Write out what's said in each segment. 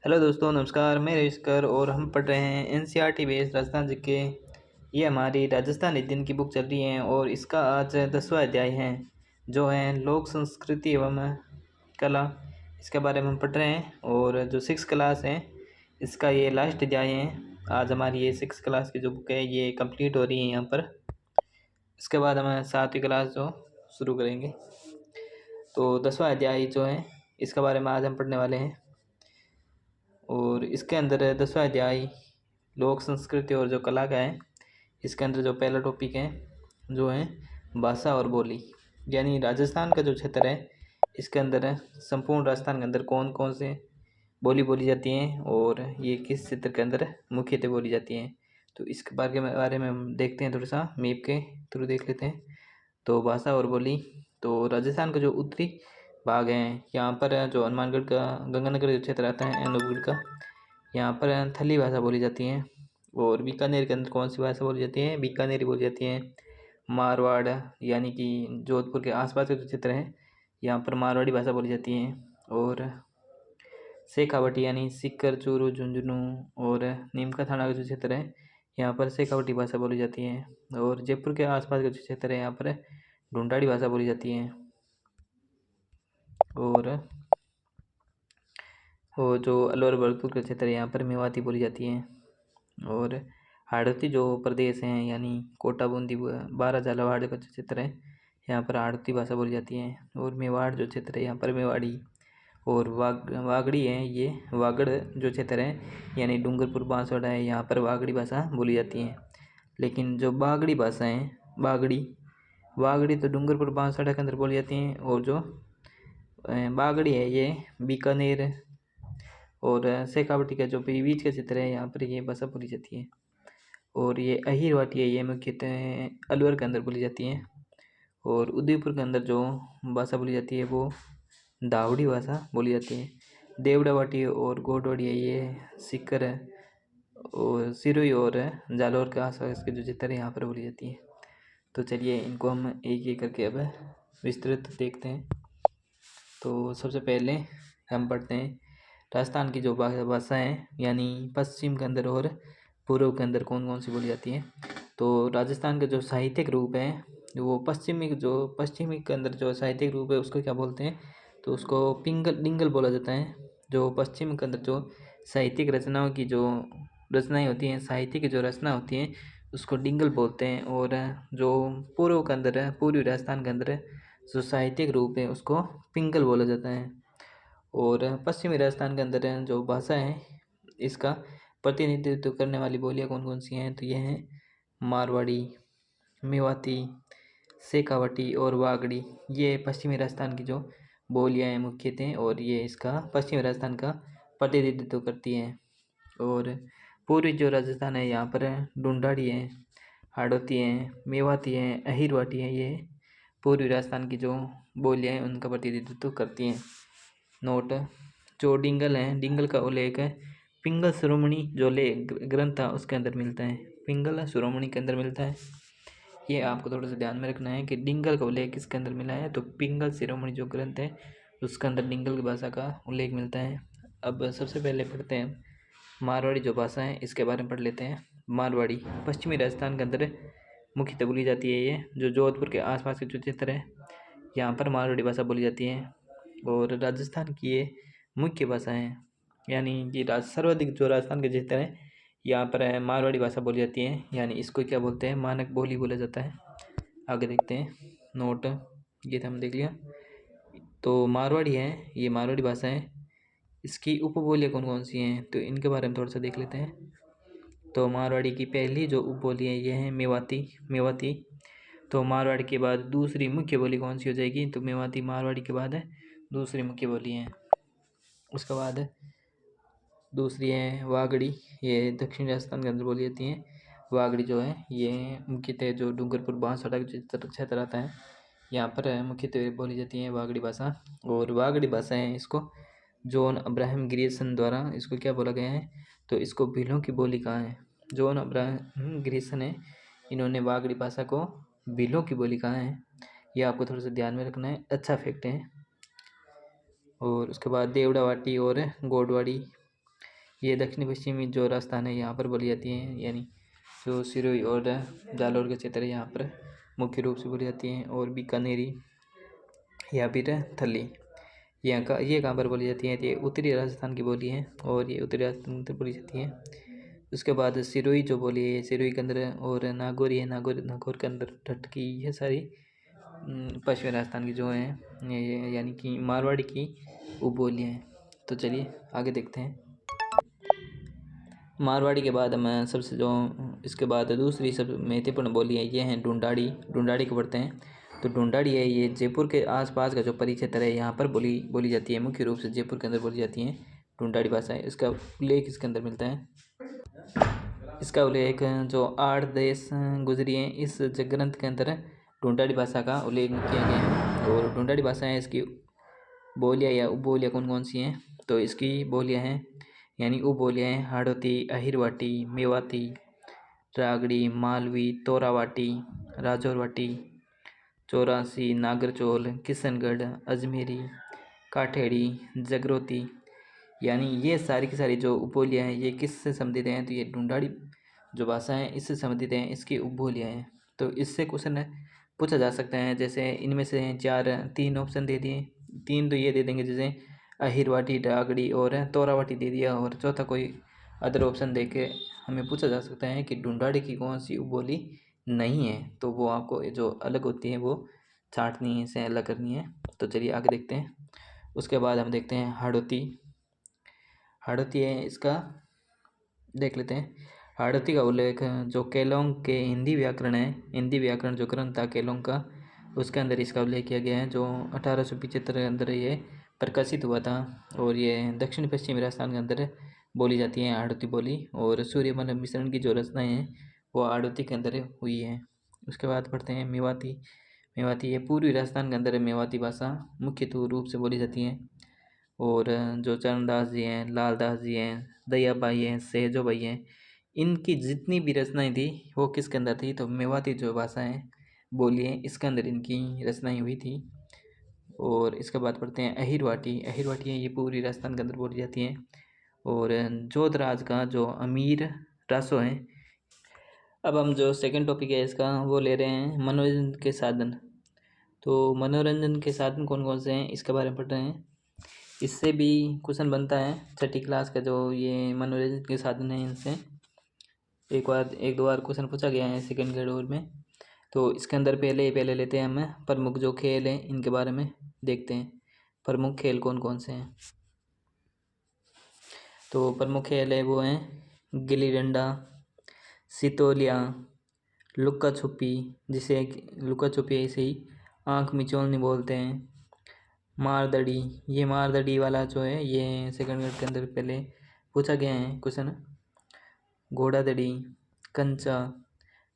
Hello दोस्तों, नमस्कार। मैं रविशकर और हम पढ़ रहे हैं एनसीईआरटी बेस्ड राजस्थान जीके। ये हमारी राजस्थान अध्ययन की बुक चल रही है और इसका आज 10वां अध्याय है जो है लोक संस्कृति एवं कला। इसके बारे में हम पढ़ रहे हैं और जो 6 क्लास है इसका ये लास्ट अध्याय है। आज हमारी ये 6 क्लास की जो बुक है ये कंप्लीट हो रही है यहाँ पर। इसके बाद हम 7वीं क्लास जो शुरू करेंगे। तो 10वां अध्याय जो है इसके बारे में आज हम पढ़ने वाले हैं और इसके अंदर 10वां अध्याय लोक संस्कृति और जो कला का है। इसके अंदर जो पहला टॉपिक है जो है भाषा और बोली, यानी राजस्थान का जो क्षेत्र है इसके अंदर संपूर्ण राजस्थान के अंदर कौन कौन से बोली बोली जाती हैं और ये किस क्षेत्र के अंदर मुख्यतः बोली जाती हैं। तो इसके बारे में हम देखते हैं, थोड़ा सा मैप के थ्रू देख लेते हैं। तो भाषा और बोली, तो राजस्थान का जो उत्तरी भाग है यहाँ पर जो हनुमानगढ़ का गंगानगर जो क्षेत्र आता है अनूपगढ़ का, यहाँ पर थली भाषा बोली जाती है। और बीकानेर के अंदर कौन सी भाषा बोली जाती है? बीकानेरी बोली जाती है। मारवाड़ यानी कि जोधपुर के आसपास के जो क्षेत्र है यहाँ पर मारवाड़ी भाषा बोली जाती है। और शेखावटी यानी सीकर, चूरू, झुंझुनू और नीमका थाना का जो क्षेत्र है यहाँ पर शेखावटी भाषा बोली जाती है। और जयपुर के आसपास का जो क्षेत्र है यहाँ पर ढूंढाड़ी भाषा बोली जाती है। और जो अलवर भरतपुर का क्षेत्र है यहाँ पर मेवाती बोली जाती है। और हाड़ौती जो प्रदेश हैं यानी कोटा, बूंदी, बारह, झालावाड़ का जो क्षेत्र है यहाँ पर हाड़ौती भाषा बोली जाती है। और मेवाड़ जो क्षेत्र है यहाँ पर मेवाड़ी। और वागड़ी है, ये वागड़ जो क्षेत्र है यानी डूंगरपुर, बांसवाड़ा है, यहाँ पर वागड़ी भाषा बोली जाती है। लेकिन जो बागड़ी भाषा है वागड़ी तो डूंगरपुर, बांसवाड़ा के अंदर बोली जाती हैं। और जो बागड़ी है ये बीकानेर और शेखावटी का जो बीच का क्षेत्र है यहाँ पर ये भाषा बोली जाती है। और ये अहिरवाटी है, ये मुख्यतः अलवर के अंदर बोली जाती है। और उदयपुर के अंदर जो भाषा बोली जाती है वो दावड़ी भाषा बोली जाती है। देवड़ावाटी और गोडवाड़ी है ये सीकर और सिरोही और जालौर के आसपास के जो क्षेत्र है यहाँ पर बोली जाती है। तो चलिए इनको हम एक एक करके अब विस्तृत देखते हैं। तो सबसे पहले हम पढ़ते हैं राजस्थान की जो भाषा है यानी पश्चिम के अंदर और पूर्व के अंदर कौन कौन सी बोली जाती है। तो राजस्थान का जो साहित्यिक रूप है वो पश्चिमी के अंदर जो साहित्यिक रूप है उसको क्या बोलते हैं? तो उसको डिंगल बोला जाता है। जो पश्चिम के अंदर जो साहित्यिक रचनाओं की जो रचनाएं होती हैं, साहित्य की जो रचना होती हैं उसको डिंगल बोलते हैं। और जो पूर्व के अंदर है, पूर्वी राजस्थान के अंदर जो साहित्यिक रूप है उसको पिंगल बोला जाता है। और पश्चिमी राजस्थान के अंदर जो भाषा है इसका प्रतिनिधित्व करने वाली बोलियाँ कौन कौन सी हैं? तो ये हैं मारवाड़ी, मेवाती, शेखावटी और वागड़ी। ये पश्चिमी राजस्थान की जो बोलियाँ हैं मुख्यतः, और ये इसका पश्चिमी राजस्थान का प्रतिनिधित्व करती हैं। और पूर्वी जो राजस्थान है यहाँ पर ढूंढाड़ी है, हाड़ौती है, मेवाती है, अहिरवाटी है, ये पूर्वी राजस्थान की जो बोलियाँ हैं उनका प्रतिनिधित्व करती हैं। नोट, जो डिंगल है, डिंगल का उल्लेख है पिंगल शिरोमणि जो ग्रंथ था उसके अंदर मिलता है। पिंगल शिरोमणि के अंदर मिलता है। ये आपको थोड़ा सा ध्यान में रखना है कि डिंगल का उल्लेख किसके अंदर मिला है? तो पिंगल शिरोमणि जो ग्रंथ है उसके अंदर डिंगल की भाषा का उल्लेख मिलता है। अब सबसे पहले पढ़ते हैं मारवाड़ी जो भाषा है इसके बारे में पढ़ लेते हैं। मारवाड़ी पश्चिमी राजस्थान के अंदर मुख्यतः बोली जाती है। ये जो जोधपुर के आसपास के जो क्षेत्र है यहाँ पर मारवाड़ी भाषा बोली जाती है। और राजस्थान की ये मुख्य भाषा है, यानी कि सर्वाधिक जो राजस्थान के क्षेत्र है यहाँ पर मारवाड़ी भाषा बोली जाती है, यानी इसको क्या बोलते हैं? मानक बोली बोला जाता है। आगे देखते हैं। नोट, ये तो हम देख लिया। तो मारवाड़ी है, ये मारवाड़ी भाषा है। इसकी उपबोलियाँ कौन कौन सी हैं? तो इनके बारे में थोड़ा सा देख लेते हैं। तो मारवाड़ी की पहली जो उपबोली है ये है मेवाती। तो मारवाड़ी के बाद दूसरी मुख्य बोली कौन सी हो जाएगी? तो मेवाती मारवाड़ी के बाद दूसरी मुख्य बोली है। उसके बाद दूसरी है वागड़ी, ये दक्षिण राजस्थान के अंदर बोली जाती है। वागड़ी जो है ये मुख्यतः जो डूंगरपुर, बांसवाड़ा के क्षेत्र आता है यहाँ पर मुख्यतः बोली जाती है वागड़ी भाषा। और वागड़ी भाषा है इसको जॉन अब्राहम ग्रियर्सन द्वारा इसको क्या बोला गया है? तो इसको भीलों की बोली कहा है। जॉन अब्राहम ग्रियर्सन है, इन्होंने वागड़ी भाषा को भीलों की बोली कहा है। ये आपको थोड़ा सा ध्यान में रखना है, अच्छा फैक्ट है। और उसके बाद देवड़ावाटी और गोडवाड़ी, ये दक्षिणी पश्चिमी जो राजस्थान है यहाँ पर बोली जाती हैं, यानी जो सिरोही और जालौर का क्षेत्र है यहाँ पर मुख्य रूप से बोली जाती हैं। और बीकानेरी या फिर थली ये कहाँ पर बोली जाती है, ये उत्तरी राजस्थान की बोली है और ये उत्तरी राजस्थान में बोली जाती है। उसके बाद सिरोही जो बोली है, सिरोही के अंदर, और नागौरी है, नागौर के अंदर टटकी, ये सारी पश्चिमी राजस्थान की जो हैं ये यानी कि मारवाड़ी की उपबोलियाँ हैं। तो चलिए आगे देखते हैं। मारवाड़ी के बाद हम सबसे जो इसके बाद दूसरी सब महत्वपूर्ण बोली है ये हैं ढूंढाड़ी को पढ़ते हैं। तो ढूंढाड़ी है, ये जयपुर के आसपास का जो परिक्षेत्र है यहाँ पर बोली जाती है, मुख्य रूप से जयपुर के अंदर बोली जाती है ढूंढाड़ी भाषा है। इसका उल्लेख इसके अंदर मिलता है। इसका उल्लेख जो 8 देश गुजरी हैं इस ग्रंथ के अंदर ढूंढाड़ी भाषा का उल्लेख किया गया है। और ढूंढाड़ी भाषा है, इसकी बोलियाँ या उपबोलियाँ कौन कौन सी हैं, तो इसकी बोलियाँ हैं यानी उपबोलियाँ हैं हाड़ौती, अहिरवाटी, मेवाती, रागड़ी, मालवी, तोरावाटी, राजौरवाटी, चौरासी, नागरचौल, किशनगढ़, अजमेरी, काठेड़ी, जगरोती, यानी ये सारी की सारी जो उपबोलियाँ हैं ये किससे संबंधित हैं, तो ये ढूंढाड़ी जो भाषा है इससे संबंधित हैं, इसकी उपबोलियाँ हैं। तो इससे क्वेश्चन पूछा जा सकता है, जैसे इनमें से 3 ऑप्शन दे दिए, 3 तो ये दे देंगे जैसे अहिरवाटी, रागड़ी और तोरावाटी दे दिया, और चौथा कोई अदर ऑप्शन दे के हमें पूछा जा सकता है कि ढूंढाड़ी की कौन सी उपबोली नहीं है, तो वो आपको जो अलग होती है वो छाँटनी से अलग करनी है। तो चलिए आगे देखते हैं। उसके बाद हम देखते हैं हाड़ौती है, इसका देख लेते हैं। हाड़ौती का उल्लेख जो केलोंग के हिंदी व्याकरण जो ग्रंथ था केलोंग का, उसके अंदर इसका उल्लेख किया गया है, जो 1875 के अंदर ये प्रकाशित हुआ था। और ये दक्षिण पश्चिमी राजस्थान के अंदर बोली जाती है हाड़ौती बोली। और सूर्यमल मिश्रण की जो रचनाएँ हैं वो हाड़ौती के अंदर हुई है। उसके बाद पढ़ते हैं मेवाती ये पूर्वी राजस्थान के अंदर मेवाती भाषा मुख्य रूप से बोली जाती है। और जो चरणदास जी हैं, लालदास जी हैं, दयाबाई हैं, सहजोबाई हैं, इनकी जितनी भी रचनाएं थी वो किसके अंदर थी, तो मेवाती जो भाषा है बोली है इसके अंदर इनकी रचनाएं हुई थी। और इसके बाद पढ़ते हैं अहिरवाटी है, ये पूरी राजस्थान के अंदर बोली जाती हैं। और जोधराज का जो अमीर रासो है। अब हम जो सेकंड टॉपिक है इसका वो ले रहे हैं मनोरंजन के साधन। तो मनोरंजन के साधन कौन कौन से हैं इसके बारे में पढ़ रहे हैं। इससे भी क्वेश्चन बनता है 6ठी क्लास का, जो ये मनोरंजन के साधन हैं इनसे एक दो बार क्वेश्चन पूछा गया है सेकंड ग्रेड और में। तो इसके अंदर पहले लेते हैं हम प्रमुख जो खेल हैं इनके बारे में देखते हैं। प्रमुख खेल कौन कौन से हैं, तो प्रमुख खेल है वो हैं गिल्ली डंडा, सितोलिया, लुक्का छुपी, जिसे लुक्का छुपी ऐसे ही आँख मिचोलनी बोलते हैं, मारदड़ी, ये मारदड़ी वाला जो है ये सेकंड ग्रेड के अंदर पहले पूछा गया है क्वेश्चन। घोड़ादड़ी, कंचा,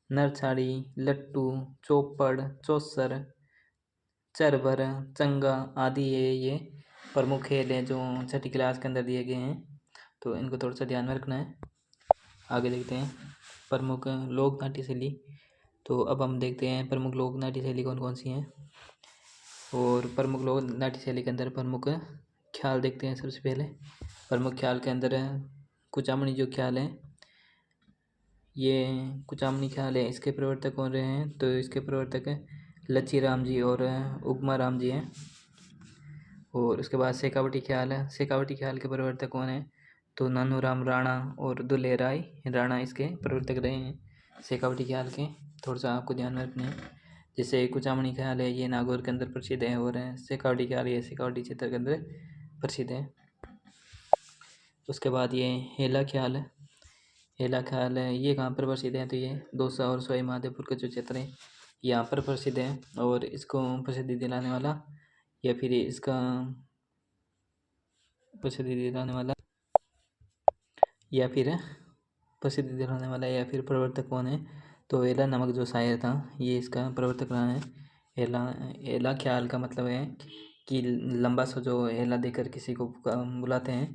नरछाड़ी, लट्टू, चौपड़, चौसर, चरभर, चंगा आदि है ये प्रमुख खेल हैं जो 6ठी क्लास के अंदर दिए गए हैं। तो इनको थोड़ा सा ध्यान में रखना है। आगे देखते हैं प्रमुख लोक नाट्य शैली। तो अब हम देखते हैं प्रमुख लोक नाट्य शैली कौन कौन सी हैं। और प्रमुख लोक नाट्य शैली के अंदर प्रमुख ख्याल देखते हैं। सबसे पहले प्रमुख ख्याल के अंदर कुचामणी जो ख्याल है, ये कुचामणी ख्याल है, इसके प्रवर्तक कौन रहे हैं, तो इसके प्रवर्तक लच्छी राम जी और उगमा राम जी हैं। और उसके बाद शेखावटी ख्याल है, शेखावटी ख्याल के प्रवर्तक कौन है, तो नानूराम राणा और दुल्हे राय राणा इसके प्रवर्तक रहे हैं शेखावटी ख्याल के। थोड़ा सा आपको ध्यान में रखना है। जैसे कुचामणी ख्याल है ये नागौर के अंदर प्रसिद्ध है, और शेखावटी ख्याल ये शेखावटी क्षेत्र के अंदर प्रसिद्ध है। उसके बाद ये हेला ख्याल है, ये कहाँ पर प्रसिद्ध है, तो ये दौसा और सवाई माधोपुर के जो क्षेत्र है यहाँ पर प्रसिद्ध है। और इसको प्रसिद्धि दिलाने वाला या फिर इसका प्रसिद्धि दिलाने वाला या फिर प्रवर्तक कौन है, तो एला नामक जो शायर था ये इसका प्रवर्तक रहा है। एला ख्याल का मतलब है कि लंबा सा जो एला देकर किसी को बुलाते हैं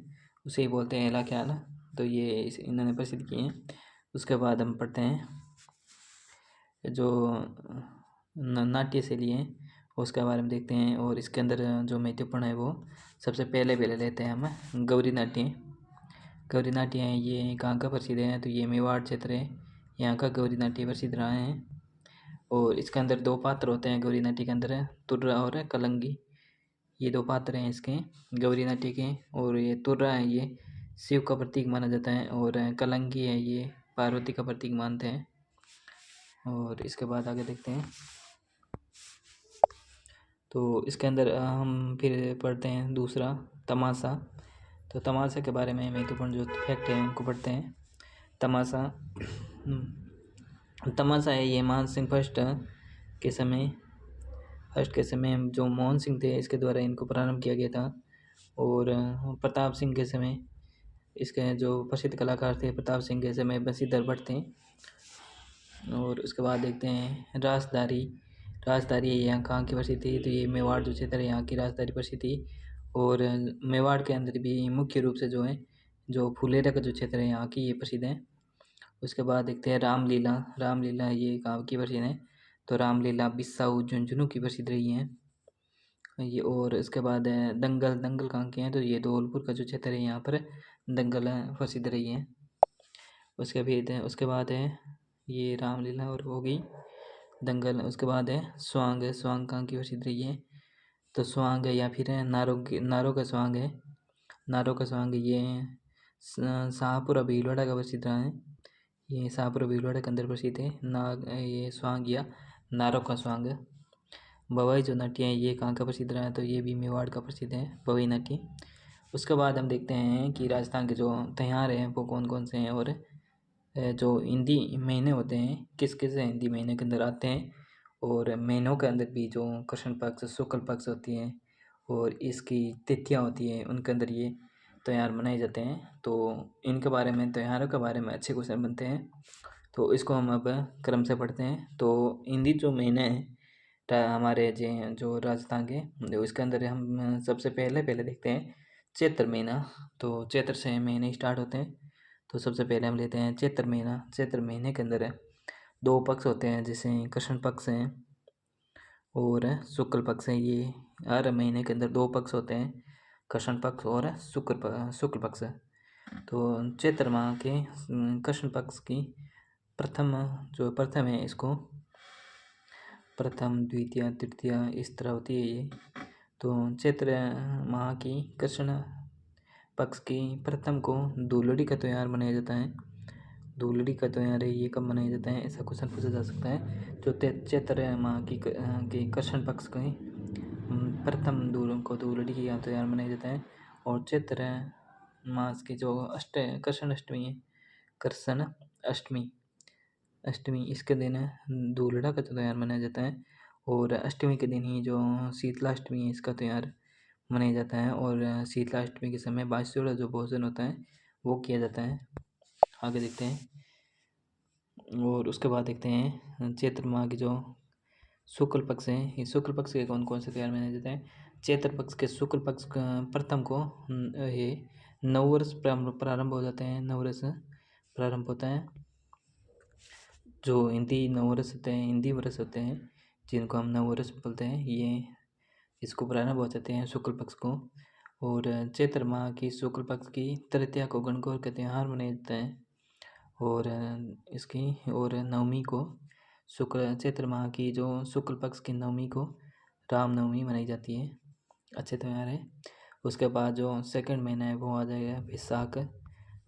उसे ही बोलते हैं एला ख्याल। तो ये इन्होंने प्रसिद्ध किए हैं। उसके बाद हम पढ़ते हैं जो नाट्य शैली है उसके बारे में देखते हैं। और इसके अंदर जो महत्वपूर्ण है वो सबसे पहले लेते हैं हम गौरी नाट्य। गौरी नाट्य है ये कहाँ का प्रसिद्ध है, तो ये मेवाड़ क्षेत्र है, यहाँ का गौरी नाट्य प्रसिद्ध रहा है। और इसके अंदर दो पात्र होते हैं गौरी नाट्य के अंदर, तुर्रा और कलंगी, ये दो पात्र हैं इसके गौरी नाट्य के। और ये तुर्रा है ये शिव का प्रतीक माना जाता है, और कलंगी है ये पार्वती का प्रतीक मानते हैं। और इसके बाद आगे देखते हैं, तो इसके अंदर हम फिर पढ़ते हैं दूसरा तमाशा। तो तमाशा के बारे में महत्वपूर्ण जो फैक्ट है उनको पढ़ते हैं। तमाशा तमाशा है ये मान सिंह फर्स्ट के समय जो मोहन सिंह थे इसके द्वारा इनको प्रारंभ किया गया था। और प्रताप सिंह के समय इसके जो प्रसिद्ध कलाकार थे प्रताप सिंह के समय बंशीधर भट्ट थे। और उसके बाद देखते हैं राजदारी यहाँ कहाँ की प्रसिद्ध थी, तो ये मेवाड़ जो क्षेत्र है यहाँ की राजदारी प्रसिद्ध थी। और मेवाड़ के अंदर भी मुख्य रूप से जो फुलेरा का जो क्षेत्र है यहाँ की ये प्रसिद्ध है। उसके बाद देखते हैं रामलीला ये कहाँ की प्रसिद्ध है, तो रामलीला बिस्साऊ झुंझुनू की प्रसिद्ध रही है ये। और इसके बाद है दंगल कहाँ के हैं, तो ये धौलपुर का जो क्षेत्र है यहाँ पर दंगल प्रसिद्ध रही है। उसके बाद है ये रामलीला और हो गई दंगल। उसके बाद है स्वांग कहाँ की प्रसिद्ध रही है, तो स्वांग है या फिर नारो का स्वांग ये शाहपुरा भीलवाड़ा का प्रसिद्ध रहा है। ये शाहपुरा भीलवाड़ा के अंदर प्रसिद्ध है ये स्वांग या नारो का स्वांग। बवाई जो नाट्य है ये कहाँ का प्रसिद्ध रहा है, तो ये भी मेवाड़ का प्रसिद्ध है बवाई नाट्य। उसके बाद हम देखते हैं कि राजस्थान के जो त्यौहार हैं वो कौन कौन से हैं, और जो हिंदी महीने होते हैं किस किस हिंदी महीने के अंदर आते हैं। और महीनों के अंदर भी जो कृष्ण पक्ष शुक्ल पक्ष होती है और इसकी तिथियाँ होती हैं उनके अंदर ये त्यौहार मनाए जाते हैं। तो इनके बारे में त्योहारों के बारे में अच्छे क्वेश्चन बनते हैं, तो इसको हम अब क्रम से पढ़ते हैं। तो हिंदी जो महीने हैं हमारे जो राजस्थान के, जो इसके अंदर हम सबसे पहले देखते हैं चैत्र महीना। तो चैत्र से महीने स्टार्ट होते हैं, तो सबसे पहले हम लेते हैं चैत्र महीने के अंदर दो पक्ष होते हैं, जैसे कृष्ण पक्ष हैं और शुक्ल पक्ष हैं। ये हर महीने के अंदर दो पक्ष होते हैं, कृष्ण पक्ष और शुक्ल पक्ष। तो चैत्र माह के कृष्ण पक्ष की प्रथम है इसको प्रथम द्वितीय तृतीय इस तरह होती है ये। तो चैत्र माह की कृष्ण पक्ष की प्रथम को धूलड़ी का त्यौहार मनाया जाता है। धूलड़ी का त्यौहार है ये कब मनाया जाता है, ऐसा क्वेश्चन पूछा जा सकता है। जो चैत्र माह की कृष्ण पक्ष की प्रथम धूलड़ी की त्यौहार मनाया जाता है। और चैत्र मास की जो कृष्ण अष्टमी इसके दिन धूलड़ा का त्यौहार मनाया जाता है। और अष्टमी के दिन ही जो शीतलाष्टमी है इसका त्यौहार मनाया जाता है। और शीतलाष्टमी के समय बाँसुड़ा जो भोजन होता है वो किया जाता है। आगे देखते हैं, और उसके बाद देखते हैं चैत्र माह की जो शुक्ल पक्ष है, ये शुक्ल पक्ष के कौन कौन से त्यौहार मनाए जाते हैं। चैत्र पक्ष के शुक्ल पक्ष प्रथम को ये नववर्ष प्रारंभ हो जाते हैं, नववर्ष प्रारंभ होता है। जो हिंदी वर्ष होते हैं जिनको हम नववर्ष बोलते हैं, ये इसको प्रारंभ हो जाते हैं शुक्ल पक्ष को। और चैत्र माह की शुक्ल पक्ष की तृतीया को गणगौर का त्यौहार मनाया जाता है। और नवमी को चैत्र माह की जो शुक्ल पक्ष की नवमी को रामनवमी मनाई जाती है, अच्छे त्यौहार है। उसके बाद जो सेकंड महीना है वो आ जाएगा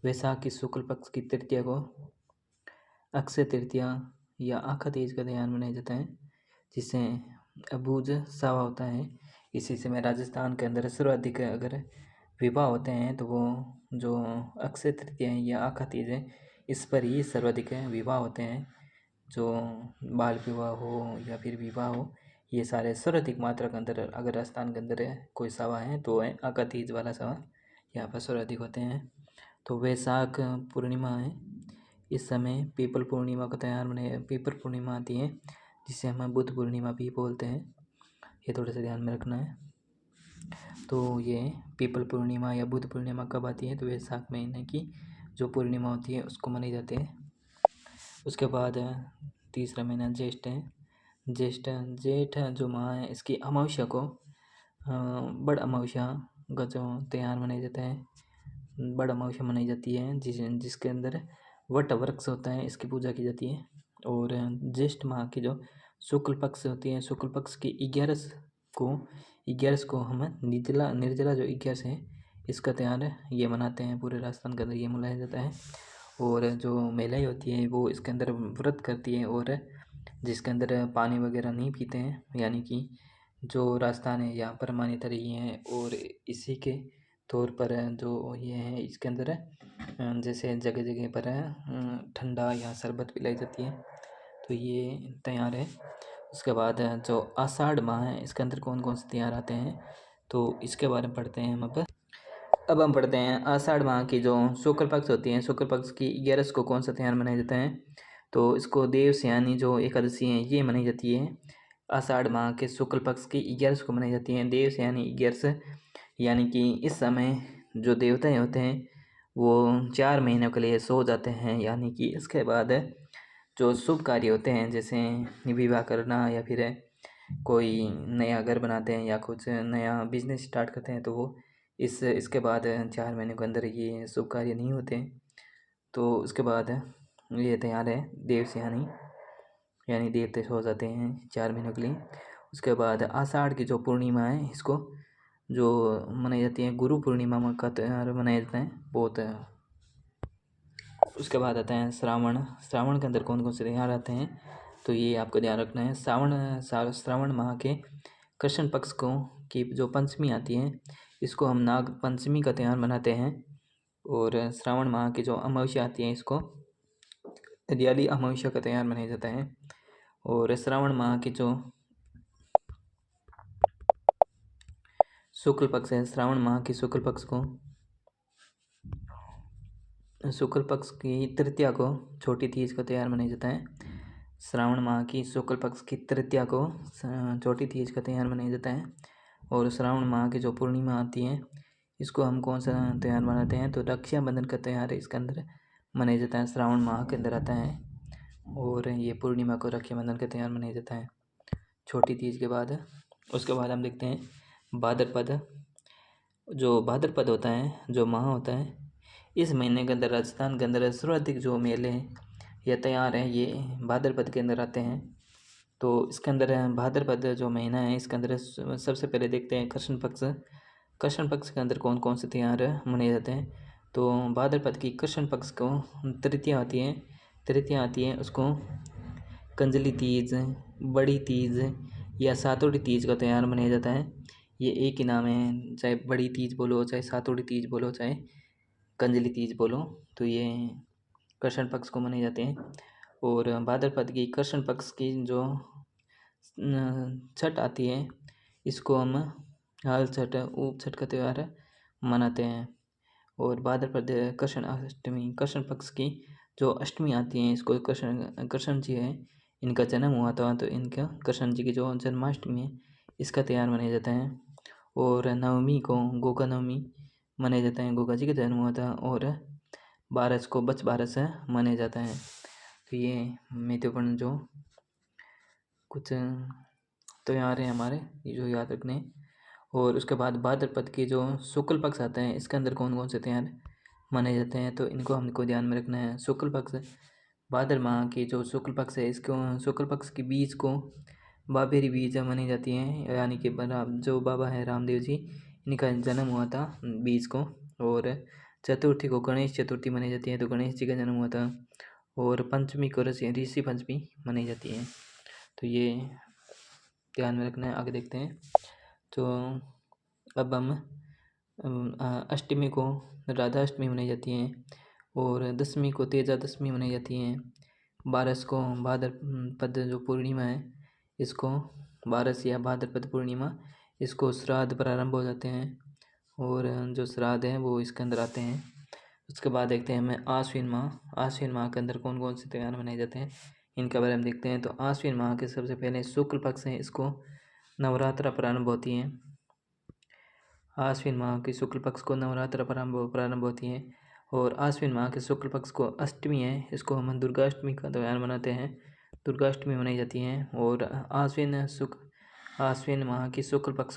वैशाख की शुक्ल पक्ष की तृतीया को अक्षय तृतीया या आखा तीज का त्यौहार मनाया जाता है, जिससे अबूझ सावा होता है। इसी समय राजस्थान के अंदर सर्वाधिक अगर विवाह होते हैं तो वो जो अक्षय तृतीया है या आखा तीज है इस पर ही सर्वाधिक विवाह होते हैं। जो बाल विवाह हो या फिर विवाह हो, ये सारे सर्वाधिक मात्रा के अंदर अगर राजस्थान के अंदर कोई सभा है तो है आखा तीज वाला सभा, यहाँ पर सर्वाधिक होते हैं। तो वैशाख पूर्णिमा है, इस समय पीपल पूर्णिमा का त्यौहार पीपल पूर्णिमा आती है, जिसे हम बुद्ध पूर्णिमा भी बोलते हैं, ये थोड़ा सा ध्यान में रखना है। तो ये पीपल पूर्णिमा या बुद्ध पूर्णिमा कब आती है, तो वैशाख महीने की जो पूर्णिमा होती है उसको मनाई जाती है। उसके बाद तीसरा महीना ज्येष्ठ है। जेठ जो माह है इसकी अमावस्या को बड़ अमावस्या का जो त्यौहार मनाया जाता है। बड़ा अमावस्या मनाई जाती है जिसके अंदर वट वृक्ष होता है, इसकी पूजा की जाती है। और ज्येष्ठ माह की जो शुक्ल पक्ष होती है, शुक्ल पक्ष की 11 को हम निर्जला निर्जला जो 11 है, इसका त्यौहार ये मनाते हैं। पूरे राजस्थान के अंदर ये मनाया जाता है। और जो महिलाएं होती हैं वो इसके अंदर व्रत करती हैं और जिसके अंदर पानी वगैरह नहीं पीते हैं, यानी कि जो राजस्थान है यहाँ पर मान्यता रही है। और इसी के तौर पर जो ये है, इसके अंदर जैसे जगह जगह पर ठंडा या शरबत पिलाई जाती है, तो ये तैयार है। उसके बाद जो आषाढ़ माह है, इसके अंदर कौन कौन से त्यौहार आते हैं, तो इसके बारे में पढ़ते हैं हम। अब हम पढ़ते हैं आषाढ़ माह की जो शुक्ल पक्ष होती है, शुक्ल पक्ष की 11 को कौन सा त्यौहार मनाया जाता है, तो इसको देवस्यानी जो एकादशी है ये मनाई जाती है। आषाढ़ माह के शुक्ल पक्ष की 11 को मनाई जाती है देवस्यानी 11, यानी कि इस समय जो देवताएं होते हैं वो 4 महीनों के लिए सो जाते हैं, यानी कि इसके बाद जो शुभ कार्य होते हैं जैसे विवाह करना या फिर कोई नया घर बनाते हैं या कुछ नया बिजनेस स्टार्ट करते हैं, तो वो इसके बाद 4 महीने के अंदर ये शुभ कार्य नहीं होते हैं। तो उसके बाद ये तैयार है देवस्यानी, यानी देवते सो जाते हैं 4 महीनों के लिए। उसके बाद आषाढ़ की जो पूर्णिमा है, इसको जो मनाई जाती है गुरु पूर्णिमा का त्यौहार मनाया जाता है बहुत। उसके बाद आता है श्रावण। श्रावण के अंदर कौन कौन से त्यौहार आते हैं, तो ये आपको ध्यान रखना है। श्रावण माह के कृष्ण पक्ष को की जो पंचमी आती है, इसको हम नाग पंचमी का त्यौहार मनाते हैं। और श्रावण माह की जो अमावस्या आती है, इसको हरियाली अमावस्या का त्यौहार मनाया जाता है। और श्रावण माह की जो शुक्ल पक्ष है, श्रावण माह की शुक्ल पक्ष की तृतीया को छोटी तीज का त्यौहार मनाया जाता है। श्रावण माह की शुक्ल पक्ष की तृतीया को छोटी तीज का त्यौहार मनाया जाता है। और श्रावण माह की जो पूर्णिमा आती है, इसको हम कौन सा त्यौहार मनाते हैं, तो रक्षाबंधन का त्यौहार इसके अंदर मनाया जाता है, श्रावण माह के अंदर आता है। और ये पूर्णिमा को रक्षाबंधन का त्यौहार मनाया जाता है छोटी तीज के बाद। उसके बाद हम देखते हैं भाद्रपद। जो भाद्रपद होता है, जो माह होता है, इस महीने के अंदर राजस्थान के अंदर सर्वाधिक जो मेले या त्यौहार हैं ये भाद्रपद के अंदर आते हैं। तो इसके अंदर भाद्रपद जो महीना है, इसके अंदर सबसे पहले देखते हैं कृष्ण पक्ष। कृष्ण पक्ष के अंदर कौन कौन से त्यौहार मनाए जाते हैं, तो भाद्रपद की कृष्ण पक्ष को तृतीया आती है, उसको कंजली तीज, बड़ी तीज या सातोड़ी तीज का त्यौहार मनाया जाता है। ये एक ही नाम है, चाहे बड़ी तीज बोलो, चाहे सातोड़ी तीज बोलो, चाहे कंजली तीज बोलो, तो ये कृष्ण पक्ष को मनाए जाते हैं। और भाद्रपद की कृष्ण पक्ष की जो छठ आती है, इसको हम हाल छठ, ऊप छठ का त्यौहार मनाते हैं। और भाद्रपद कृष्ण पक्ष की जो अष्टमी आती है, इसको कृष्ण जी है, इनका जन्म हुआ था, तो इनका कृष्ण जी की जो जन्माष्टमी है, इसका त्यौहार मनाया जाता है। और नवमी को गोगा नवमी मनाया जाता है, गोगा जी का जन्म हुआ था। और 12 को बच बारस मनाया जाता है। तो ये महत्वपूर्ण जो कुछ त्यौहार हैं हमारे, ये जो याद रखने हैं। और उसके बाद भाद्रपद की जो शुक्ल पक्ष आता है, इसके अंदर कौन कौन से त्यौहार मनाए जाते हैं, तो इनको हमको ध्यान में रखना है। शुक्ल पक्ष, भाद्र माह की जो शुक्ल पक्ष है, इसको शुक्ल पक्ष की बीज को बाबेरी बीज मनाई जाती है, यानी कि जो बाबा है रामदेव जी, इनका जन्म हुआ था बीज को। और चतुर्थी को गणेश चतुर्थी मनाई जाती है, तो गणेश जी का जन्म हुआ था। और पंचमी को ऋषि पंचमी मनाई जाती है। तो ये ध्यान में रखना है। आगे देखते हैं। तो अब हम अष्टमी को राधा अष्टमी मनाई जाती है, और दशमी को तेजा दशमी मनाई जाती है। 12 को भाद्रपद जो पूर्णिमा है, इसको 12 या भाद्रपद पूर्णिमा, इसको श्राद्ध प्रारंभ हो जाते हैं। और जो श्राद्ध है वो इसके अंदर आते हैं। उसके बाद देखते हैं हमें आश्विन माह के अंदर कौन कौन से त्यौहार मनाए जाते हैं, इनके बारे में देखते हैं। तो आश्विन माह के सबसे पहले शुक्ल पक्ष है, इसको नवरात्रा प्रारंभ होती है। आश्विन माह के शुक्ल पक्ष को नवरात्रा प्रारंभ होती है। और आश्विन माह के शुक्ल पक्ष को अष्टमी है, इसको हम दुर्गाष्टमी का त्यौहार मनाते हैं, दुर्गाष्टमी मनाई जाती है। और आश्विन माह की शुक्ल पक्ष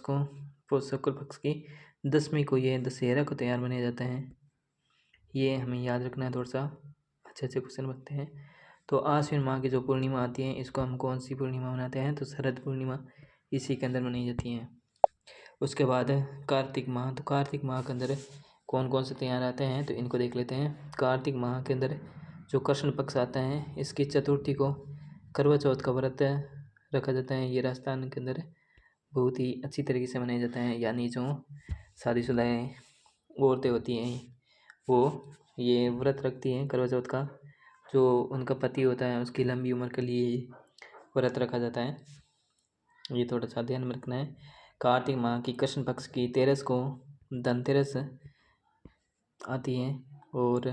की दशमी को ये दशहरा का त्यौहार मनाया जाता है। ये हमें याद रखना है, थोड़ा सा अच्छे अच्छे क्वेश्चन बनते हैं। तो आश्विन माह की जो पूर्णिमा आती है इसको हम कौन सी पूर्णिमा मनाते हैं, तो शरद पूर्णिमा इसी के अंदर मनाई जाती है। उसके बाद कार्तिक माह, तो कार्तिक माह के अंदर कौन कौन से त्यौहार आते हैं, तो इनको देख लेते हैं। कार्तिक माह के अंदर जो कृष्ण पक्ष आता है इसकी चतुर्थी को करवा चौथ का व्रत रखा जाता है। ये राजस्थान के अंदर बहुत ही अच्छी तरीके से मनाया जाता है। यानी जो शादीशुदा औरतें होती हैं वो ये व्रत रखती हैं करवा चौथ का। जो उनका पति होता है उसकी लंबी उम्र के लिए व्रत रखा जाता है। ये थोड़ा सा ध्यान में रखना है। कार्तिक माह की कृष्ण पक्ष की 13 को धनतेरस आती है और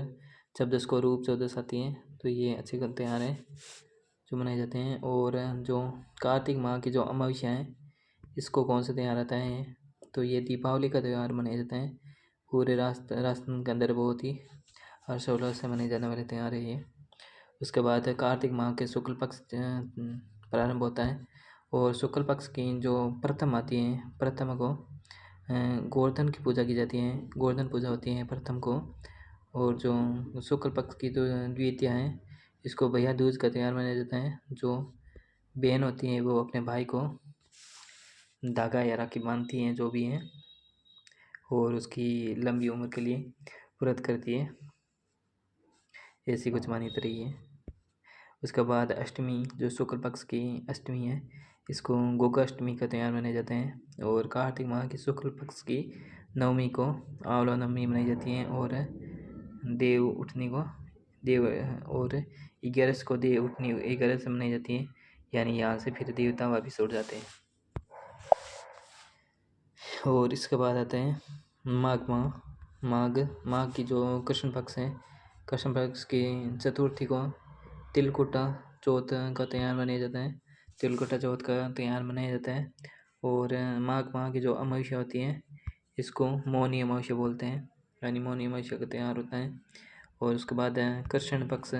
14 को रूप चौदस आती है। तो ये अच्छे त्यौहार हैं जो मनाए जाते हैं। और जो कार्तिक माह की जो अमावस्या है इसको कौन सा त्यौहार आता है, तो ये दीपावली का त्यौहार मनाया जाता है। पूरे राजस्थान के अंदर बहुत ही हर्षोल्लास से मनाए जाने वाले त्यौहार है ये। उसके बाद कार्तिक माह के शुक्ल पक्ष प्रारंभ होता है और शुक्ल पक्ष की जो प्रथम आती है, प्रथम को गोवर्धन की पूजा की जाती है, गोवर्धन पूजा होती है प्रथम को। और जो शुक्ल पक्ष की जो द्वितीया है इसको भैया दूज का त्यौहार मनाया जाता है। जो बहन होती हैं वो अपने भाई को धागा या राखी बांधती हैं जो भी हैं और उसकी लंबी उम्र के लिए व्रत करती है, ऐसी कुछ मान्यता रही है। उसके बाद अष्टमी, जो शुक्ल पक्ष की अष्टमी है इसको गोगा अष्टमी का त्यौहार मनाया जाता है। और कार्तिक माह की शुक्ल पक्ष की नवमी को आंवला नवमी मनाई जाती है। और देव उठनी को देव और 11 को देव उठनी 11 से मनाई जाती है। यानी यहाँ से फिर देवता वापिस उठ जाते हैं। और इसके बाद आते हैं माघ माह। माघ की जो कृष्ण पक्ष है, कृष्ण पक्ष की चतुर्थी को तिलकुटा चौथ का त्यौहार मनाया जाता है। तिलकुटा चौथ का त्यौहार मनाया जाता है। और माघ माह की जो अमावस्या होती है इसको मौनी अमावस्या बोलते हैं, यानी मौनी अमावस्या का त्यौहार होता है। और उसके बाद कृष्ण पक्ष,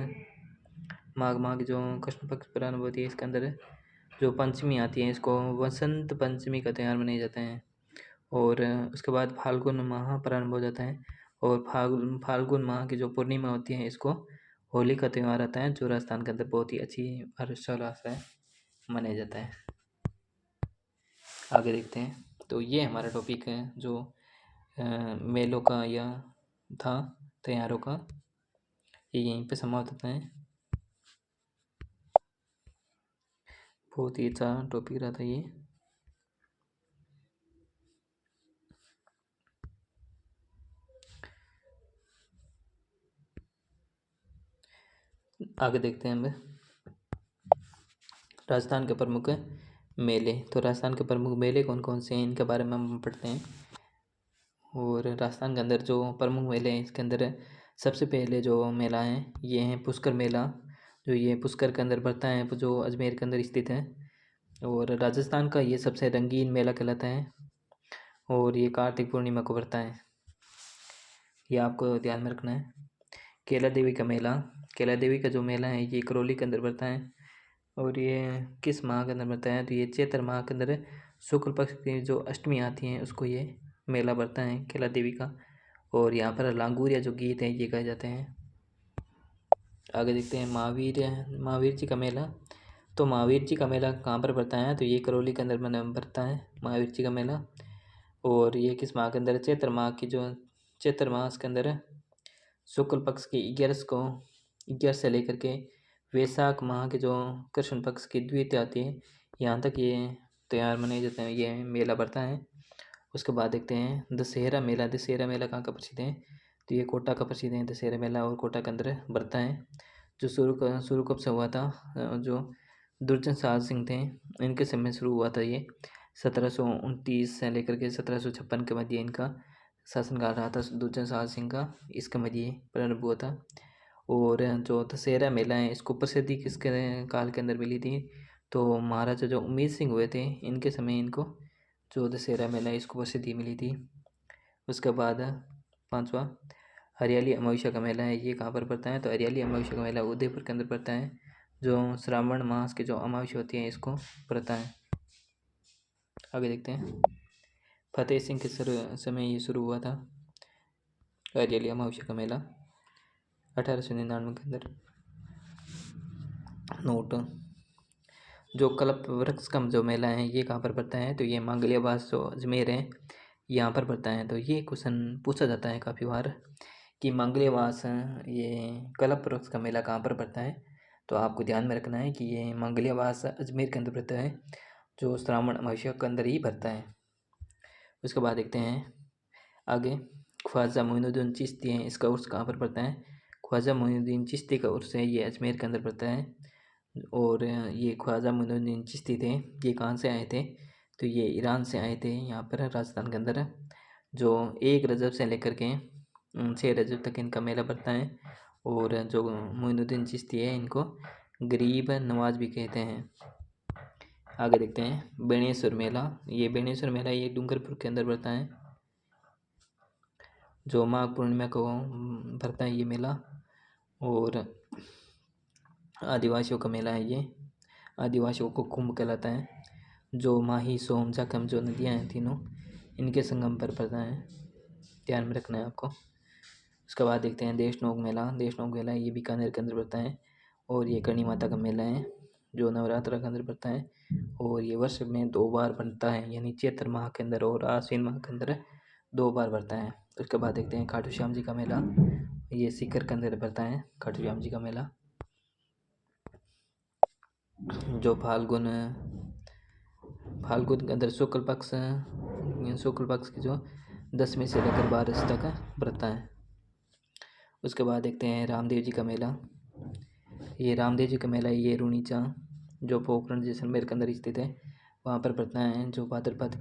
माघ माह की जो कृष्ण पक्ष प्रारंभ होती है इसके अंदर जो पंचमी आती है इसको वसंत पंचमी का त्यौहार मनाया जाता है। और उसके बाद फाल्गुन माह प्रारंभ हो जाता है और फाल्गुन माह की जो पूर्णिमा होती है इसको होली का त्यौहार आता है, जो राजस्थान के अंदर बहुत ही अच्छी हर्षोल्लास से मनाया जाता है। आगे देखते हैं। तो ये हमारा टॉपिक है जो मेलों का या था त्यौहारों का, ये यहीं पे समाप्त होता है। बहुत ही अच्छा टॉपिक रहा था ये। आगे देखते हैं हम राजस्थान के प्रमुख मेले। तो राजस्थान के प्रमुख मेले कौन कौन से हैं इनके बारे में हम पढ़ते हैं। और राजस्थान के अंदर जो प्रमुख मेले हैं इसके अंदर सबसे पहले जो मेला है ये है पुष्कर मेला, जो ये पुष्कर के अंदर पड़ता है, जो अजमेर के अंदर स्थित है। और राजस्थान का ये सबसे रंगीन मेला कहलाता है और ये कार्तिक पूर्णिमा को पड़ता है, ये आपको ध्यान में रखना है। कैला देवी का मेला, कैला देवी का जो मेला है ये करौली के अंदर पड़ता है और ये किस माह के अंदर पड़ता है, तो ये चैत्र माह के अंदर शुक्ल पक्ष की जो अष्टमी आती हैं उसको ये मेला पड़ता है कैला देवी का। और यहाँ पर लांगूरिया जो गीत हैं ये गाए जाते हैं। आगे देखते हैं महावीर जी का मेला। तो महावीर जी का मेला कहाँ पर पड़ता है, तो ये करौली के अंदर पड़ता है महावीर जी का मेला। और ये किस माह के अंदर, चैत्र माह की जो चैत्र मास के अंदर शुक्ल पक्ष की 11 को 11 से लेकर के वैशाख माह के जो कृष्ण पक्ष की द्वितीया आती है यहाँ तक ये त्यौहार मनाए जाते हैं, ये मेला पड़ता है। उसके बाद देखते हैं दशहरा मेला। दशहरा मेला कहाँ का प्रसिद्ध है, तो ये कोटा का प्रसिद्ध है दशहरा मेला और कोटा के अंदर बढ़ता है। जो शुरू कब से हुआ था, जो दुर्जन साहब सिंह थे इनके समय शुरू हुआ था ये 1729 से लेकर के 1756 के मध्य इनका शासनकाल रहा था दुर्जन साहब सिंह का, इसके मध्य प्रारंभ हुआ था। और जो दशहरा मेला है इसको प्रसिद्धि किसके काल के अंदर मिली थी, तो महाराजा जो उमेद सिंह हुए थे इनके समय इनको जो दशहरा मेला है इसको प्रसिद्धि मिली थी। उसके बाद 5वां हरियाली अमावस्या का मेला है, ये कहाँ पर पड़ता है, तो हरियाली अमावस्या का मेला उदयपुर के अंदर पड़ता है, जो श्रावण मास की जो अमावस्या होती है इसको पड़ता है। आगे देखते हैं फतेह सिंह के समय ये शुरू हुआ था हरियाली अमावस्या का मेला। 1899 के अंदर। नोट, जो कल्प वृक्ष का जो मेला है ये कहाँ पर पड़ता है, तो ये मांगलियाबास जो अजमेर है यहाँ पर पड़ता है। तो ये क्वेश्चन पूछा जाता है काफ़ी बार कि मांगलियाबास ये कल्प वृक्ष का मेला कहाँ पर पड़ता है। तो आपको ध्यान में रखना है कि ये मांगलियाबास अजमेर के अंदर पड़ता है, जो श्रावण अमावस्या के अंदर ही पड़ता है। उसके बाद देखते हैं आगे, ख्वाजा मोइनुद्दीन चिश्ती है, इसका उर्स कहाँ पर पड़ता है। ख्वाजा मोइनुद्दीन चिश्ती का उर्स है ये अजमेर के अंदर पड़ता है। और ये ख्वाजा मोइनुद्दीन चिश्ती थे, ये कहाँ से आए थे, तो ये ईरान से आए थे यहाँ पर राजस्थान के अंदर, जो 1 रजब से लेकर के 6 रजब तक इनका मेला पड़ता है। और जो मोइनुद्दीन चिश्ती है इनको गरीब नवाज भी कहते हैं। आगे देखते हैं बेणेश्वर मेला, ये बेणेश्वर मेला ये डूंगरपुर के अंदर पड़ता है, जो माघ पूर्णिमा को पड़ता है ये मेला। और आदिवासियों का मेला है ये, आदिवासियों को कुंभ कहलाता है, जो माही सोम जाखम जो नदियाँ हैं तीनों इनके संगम पर पड़ता है, ध्यान में रखना है आपको। उसके बाद देखते हैं देशनोक मेला, देशनोक मेला ये बीकानेर के अंदर पड़ता है। और ये करणी माता का मेला है जो नवरात्र के अंदर पड़ता है। और ये वर्ष में 2 बार बनता है, यानी चैत्र माह के अंदर और आश्विन माह के अंदर 2 बार बढ़ता है। उसके बाद देखते हैं खाटू श्याम जी का मेला, ये सीकर के अंदर पड़ता है खाटू श्याम जी का मेला, जो फाल्गुन के अंदर शुक्ल पक्ष की जो 10वीं से लेकर 12 तक बढ़ता है। उसके बाद देखते हैं रामदेव जी का मेला, ये रामदेव जी का मेला ये रूणीचा जो पोखरण जैसलमेर के अंदर स्थित है वहाँ पर पड़ता है, जो भाद्रपद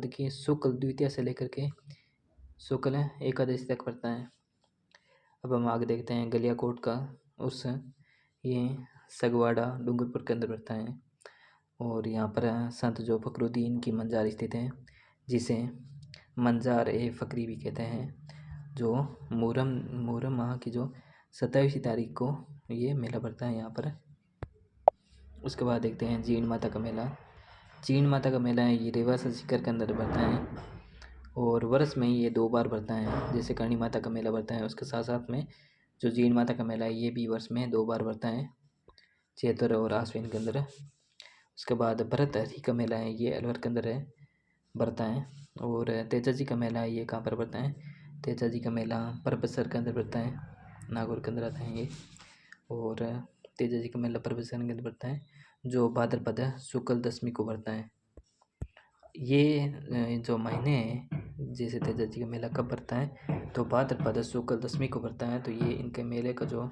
की शुक्ल द्वितीया से लेकर के शुक्ल एकादशी तक पड़ता है। अब हम आगे देखते हैं गलियाकोट का उर्स, ये सगवाड़ा डूंगरपुर के अंदर पड़ता है। और यहाँ पर संत जो फकरुद्दीन की मंजार स्थित है, जिसे मंजार ए फ़करी भी कहते हैं, जो मुहर्रम माह की जो 27 तारीख को ये मेला पड़ता है यहाँ पर। उसके बाद देखते हैं जीण माता का मेला, जीण माता का मेला है ये रेवासा सीकर के अंदर पड़ता है। और वर्ष में ये 2 बार बढ़ता है, जैसे करणी माता का मेला बढ़ता है उसके साथ साथ में जो जीण माता का मेला है ये भी वर्ष में 2 बार बढ़ता है, चैत्र और आश्विन के अंदर। उसके बाद भरत हरि का मेला है ये अलवर के अंदर है बढ़ता है। और तेजा जी का मेला है ये कहाँ पर बढ़ता है, तेजा जी का मेला परबसर के अंदर बढ़ता है, नागौर के अंदर आता है ये। और तेजा जी का मेला परबसर के अंदर बढ़ता है, जो भाद्रपद शुक्ल 10वीं को बढ़ता है। ये जो महीने हैं, जैसे तेजा जी का मेला कब बढ़ता है, तो भाद्रपद शुक्ल 10वीं को बढ़ता है। तो ये इनके मेले का जो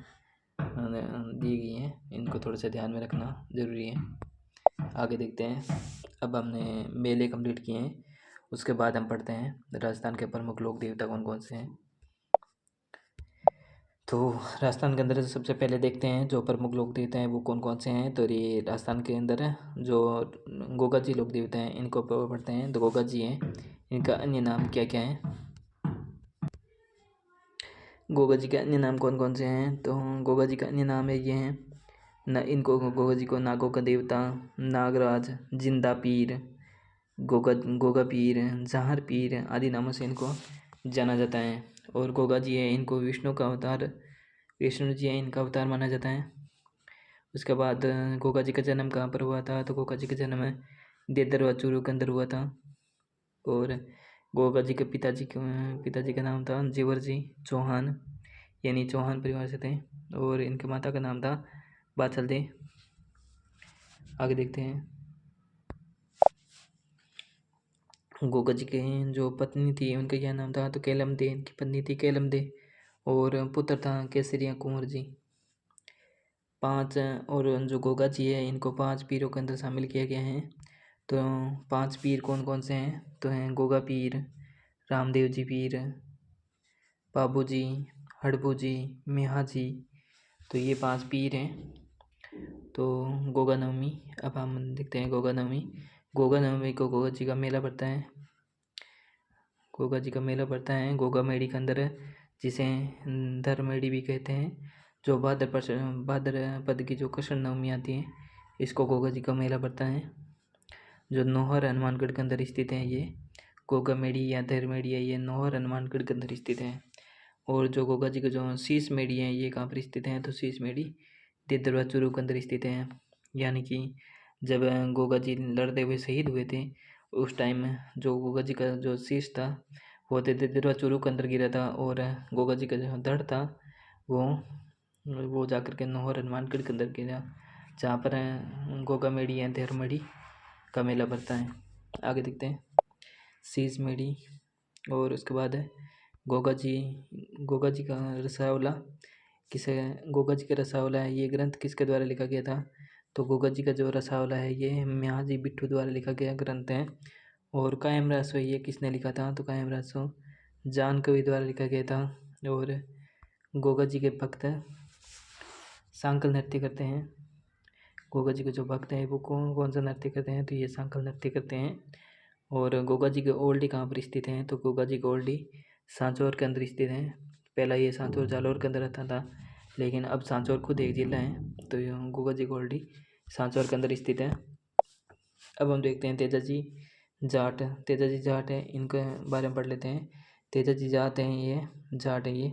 दी गई हैं इनको थोड़ा सा ध्यान में रखना ज़रूरी है। आगे देखते हैं, अब हमने मेले कंप्लीट किए हैं, उसके बाद हम पढ़ते हैं राजस्थान के प्रमुख लोक देवता कौन कौन से हैं। तो राजस्थान के अंदर सबसे पहले देखते हैं जो प्रमुख लोक देवता हैं वो कौन कौन से हैं। तो ये राजस्थान के अंदर जो गोगा जी लोक देवता हैं इनको पढ़ते हैं। तो गोगा जी हैं, इनका अन्य नाम क्या क्या है, गोगा जी के अन्य नाम कौन कौन से हैं। तो गोगा जी का अन्य नाम है ये हैं न, इनको गोगा जी को नागों का देवता, नागराज, जिंदा पीर, गोगा पीर, जहर पीर आदि नामों से इनको जाना जाता है। और गोगा जी है, इनको विष्णु का अवतार, विष्णु जी है इनका अवतार माना जाता है। उसके बाद गोगा जी का जन्म कहाँ पर हुआ था, तो गोगा जी का जन्म देदर व चूरू के अंदर हुआ था। और गोगा जी के पिताजी का नाम था जेवर जी चौहान, यानी चौहान परिवार से थे। और इनके माता का नाम था बाछल दे। आगे देखते हैं गोगा जी के जो पत्नी थी उनका क्या नाम था, तो केलम दे इनकी पत्नी थी केलम दे। और पुत्र था केसरिया कुंवर जी। 5 और जो गोगा जी है इनको 5 पीरों के अंदर शामिल किया गया है। तो 5 पीर कौन कौन से हैं, तो हैं गोगा पीर, रामदेव जी पीर, बाबू जी, हड़बू जी, मेहा जी। तो ये 5 पीर हैं। तो गोगा नवमी, अब हम देखते हैं गोगा नवमी। गोगा नवमी को गोगा जी का मेला पड़ता है, गोगा जी का मेला पड़ता है गोगा मेड़ी के अंदर, जिसे धर्मेड़ी भी कहते हैं। जो भाद्रपद की जो कृष्ण नवमी आती है इसको गोगा जी का मेला पड़ता है, जो नौहर हनुमानगढ़ के अंदर स्थित है। ये गोगा मेड़ी या धरमेड़ी है, ये नौहर हनुमानगढ़ के अंदर स्थित है। और जो गोगा जी के जो शीश मेढ़ी हैं ये कहाँ पर स्थित हैं, तो शीश मेढ़ी देदरवा चूरू के अंदर स्थित हैं। यानी कि जब गोगा जी लड़ते हुए शहीद हुए थे उस टाइम जो गोगा जी का जो शीश था वो देदरवा चूरू के अंदर गिरा था, और गोगा जी का जो धड़ था वो जाकर के नौहर हनुमानगढ़ के अंदर गिरा, जहाँ पर गोगा मेढ़ी या देहर मेढ़ी का मेला भरता है। आगे देखते हैं शीश मेढ़ी। और उसके बाद है गोगा जी का रसावला गोगा जी का रसावला है, ये ग्रंथ किसके द्वारा लिखा गया था, तो गोगा जी का जो रसावला है ये म्याजी बिट्ठू द्वारा लिखा गया ग्रंथ है। और कायम रासो ये किसने लिखा था, तो कायम रासो जान कवि द्वारा लिखा गया था। और गोगा जी के भक्त सांकल नृत्य करते हैं। गोगा जी के जो भक्त हैं वो कौन सा नृत्य करते हैं, तो ये सांकल नृत्य करते हैं। और गोगा जी के ओल्डी कहाँ पर स्थित हैं, तो गोगा जी के ओल्डी सांचौर के अंदर स्थित हैं। पहला ये सांचौर जालौर के अंदर रहता था, लेकिन अब सांचौर खुद एक जिला है, तो गोगा जी के ओल्डी सांचौर के अंदर स्थित है। अब हम देखते हैं तेजाजी जाट है, इनके बारे में पढ़ लेते हैं। तेजाजी जाट हैं, ये जाट है, ये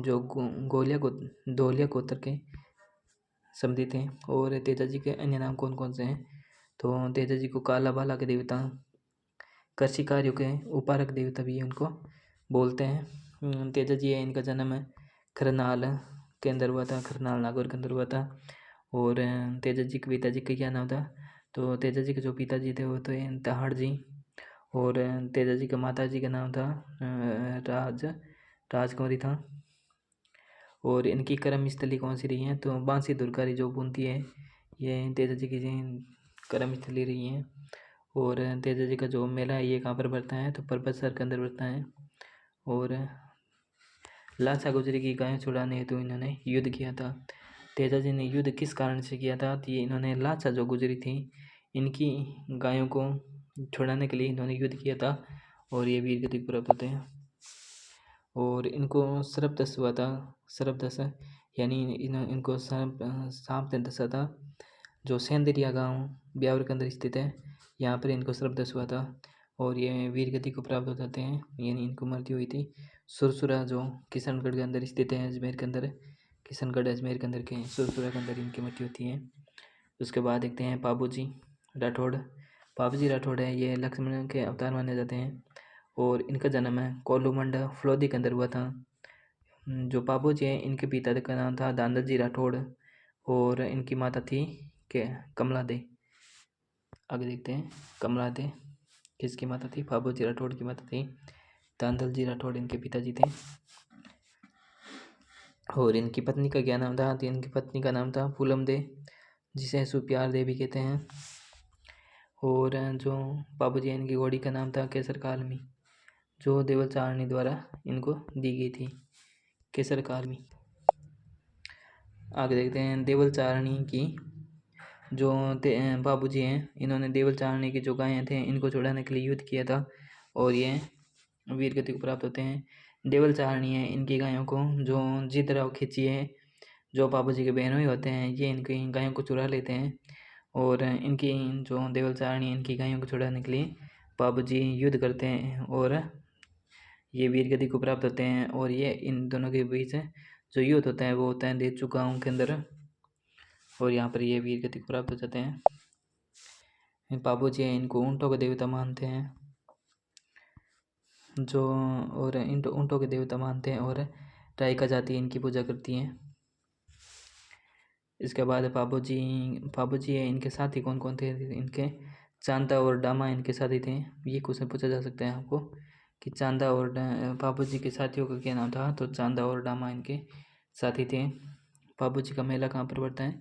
जो धोलिया गोत्र के समधित हैं। और तेजाजी के अन्य नाम कौन कौन से हैं, तो तेजाजी को काला बाला के देवता, कृषि कार्यों के उपारक देवता भी उनको बोलते हैं। तेजाजी है, इनका जन्म खरनाल के अंदर हुआ था, खरनाल नागौर के अंदर हुआ था। और तेजाजी के पिताजी का क्या नाम था, तो तेजाजी के जो पिताजी थे वो तो तहाड़ जी। और तेजाजी के माता जी का नाम था राजकुमारी था। और इनकी कर्म स्थली कौन सी रही है, तो बांसी दुर्गारी जो बुनती है ये तेजाजी की कर्म स्थली रही है। और तेजाजी का जो मेला है ये कहाँ पर बढ़ता है, तो परबतसर के अंदर बढ़ता है। और लाचा गुजरी की गायें छुड़ाने हेतु इन्होंने युद्ध किया था। तेजाजी ने युद्ध किस कारण से किया था, तो ये इन्होंने लाचा जो गुजरी थी इनकी गायों को छुड़ाने के लिए इन्होंने युद्ध किया था, और ये वीर गति प्राप्त होते हैं। और इनको सर्पदंश हुआ था, सर्पदंश यानी इनको सांप ने दसा था, जो सेंदरिया गांव ब्यावर के अंदर स्थित है, यहाँ पर इनको सर्पदंश हुआ था, और ये वीर गति को प्राप्त हो जाते हैं, यानी इनको मृत्यु हुई थी। सुरसुरा जो किशनगढ़ के अंदर स्थित है, अजमेर के अंदर, किशनगढ़ अजमेर के अंदर के सुरसुरा के अंदर इनकी मृत्यु होती है। उसके बाद देखते हैं पाबूजी राठौड़ है, ये लक्ष्मण के अवतार माने जाते हैं। और इनका जन्म है कोलूमंड फलोदी के अंदर हुआ था। जो पाबू जी हैं इनके पिता का नाम था दांदल जी राठौड़, और इनकी माता थी कमला दे। आगे देखते हैं कमला दे किसकी माता थी, पाबू जी राठौड़ की माता थी, दांदल जी राठौड़ इनके पिताजी थे। और इनकी पत्नी का क्या नाम था, तो इनकी पत्नी का नाम था फूलम दे, जिसे सुप्यार दे भी कहते हैं। और जो पाबू जी इनकी घोड़ी का नाम था केसर कालमी, जो देवल चारणी द्वारा इनको दी गई थी, केसर कालमी। आगे देखते हैं देवल चारणी की जो बाबू जी हैं, इन्होंने देवल चारणी की जो गायें थे इनको छुड़ाने के लिए युद्ध किया था, और ये वीर गति को प्राप्त होते हैं। देवल चारणी है, इनकी गायों को जो जितराव खिंची है, जो बाबू जी के बहनों ही होते हैं, ये इनकी गायों को चुरा लेते हैं। और इनकी जो देवल चारणी इनकी गायों को छुड़ाने के लिए बाबू जी युद्ध करते हैं, और ये वीर गति को प्राप्त होते हैं। और ये इन दोनों के बीच जो युद्ध होता है वो होता है देचू गाँव के अंदर, और यहाँ पर ये वीर गति को प्राप्त हो जाते हैं। बाबू जी इनको ऊँटों के देवता मानते हैं, जो और इन ऊँटों के देवता मानते हैं, और रायका जाति इनकी पूजा करती हैं। इसके बाद बाबू जी है, इनके साथी कौन कौन थे, इनके चांदा और डामा इनके साथी थे। ये क्वेश्चन पूछा जा सकता है आपको कि चांदा और बाबू जी के साथियों का क्या नाम था, तो चांदा और डामा इनके साथी थे। बाबू जी का मेला कहाँ पर पड़ता है,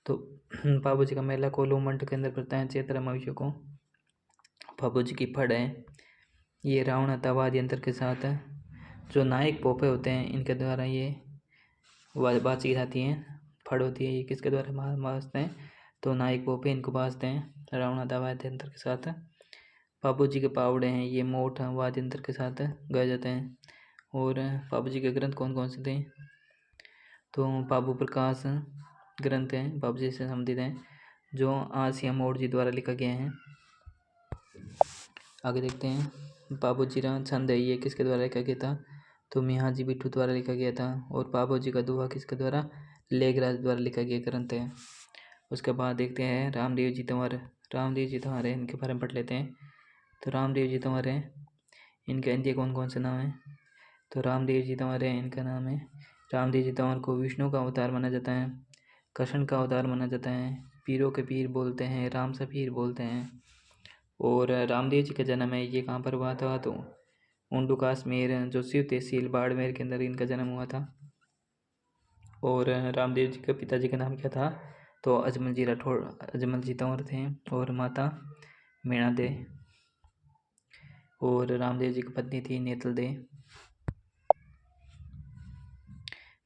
तो बाबू जी का मेला कोलूमंड के अंदर पड़ता है, चैत्र अमावस्या को। बाबू जी की फड़ है, ये रावण तवाद यंत्र के साथ जो नायक पोपे होते हैं इनके द्वारा ये बाजी जाती हैं। फड़ होती है, ये किसके द्वारा बाजते हैं, तो नायक पोपे इनको बाजते हैं रावण तवाद यंत्र के साथ। बाबू जी के पावड़े हैं, ये मोठ वाद्य यंत्र के साथ गाए जाते हैं। और बाबू जी के ग्रंथ कौन कौन से थे, तो बाबू प्रकाश ग्रंथ हैं बाबू जी से संबंधित हैं, जो आसिया मोड़ जी द्वारा लिखा गया है। आगे देखते हैं बाबू जीरा छंद है, ये किसके द्वारा लिखा गया था, तो मियाजी बिट्टू द्वारा लिखा गया था। और बाबू जी का दोहा किसके द्वारा? लेखराज द्वारा लिखा गया ग्रंथ है। उसके बाद देखते हैं रामदेव जी तंवर। रामदेव जी तंवर है, इनके बारे में पढ़ लेते हैं। तो रामदेव जी तंवर है, इनके अन्य कौन कौन से नाम हैं? तो रामदेव जी तंवर है, इनका नाम है रामदेव जी तंवर को विष्णु का अवतार माना जाता है, कृष्ण का अवतार माना जाता है, पीरों के पीर बोलते हैं, राम सा पीर बोलते हैं। और रामदेव जी का जन्म है ये कहाँ पर हुआ था? तो उंडू काश्मीर जो शिव तहसील बाड़मेर के अंदर इनका जन्म हुआ था। और रामदेव जी के पिताजी का नाम क्या था? तो अजमल जी राठौड़, अजमल जी तंवर थे। और माता मीणा दे। और रामदेव जी की पत्नी थी नेतल दे।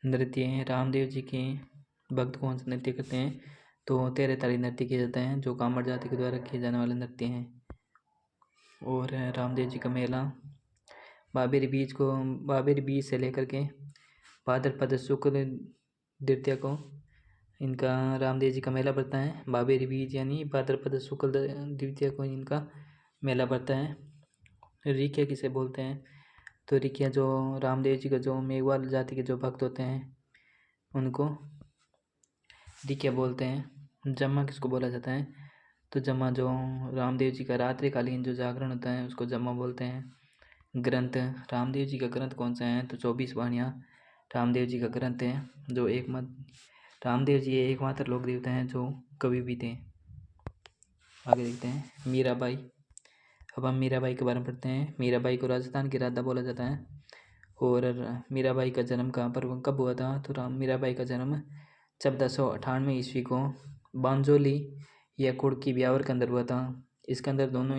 नृत्य, रामदेव जी के भक्त कौन सा नृत्य करते हैं? तो 13 ताली नृत्य किए जाते हैं जो कामड़ जाति के द्वारा किए जाने वाले नृत्य हैं। और रामदेव जी का मेला बाबेर बीज से लेकर के भाद्रपद शुक्ल द्वितीया को इनका रामदेव जी का मेला पड़ता है। बाबेर बीज यानी भाद्रपद शुक्ल द्वितीया को इनका मेला पड़ता है। रिकिया किसे बोलते हैं? तो रिकिया जो रामदेव जी का जो मेघवाल जाति के जो भक्त होते हैं उनको रिकिया बोलते हैं। जम्मा किसको बोला जाता है? तो जम्मा जो रामदेव जी का रात्रिकालीन जो जागरण होता है उसको जम्मा बोलते हैं। ग्रंथ, रामदेव जी का ग्रंथ कौन सा है? तो 24 वाणियाँ रामदेव जी का ग्रंथ है जो रामदेव जी एकमात्र लोक देवता हैं जो कवि भी थे। आगे देखते हैं मीराबाई। अब हम मीराबाई के बारे में पढ़ते हैं। मीराबाई को राजस्थान की राधा बोला जाता है। और मीराबाई का जन्म कहाँ पर कब हुआ था? तो मीराबाई का जन्म 1498 ईस्वी को बांजोली या कुड़की ब्यावर के अंदर हुआ था। इसके अंदर दोनों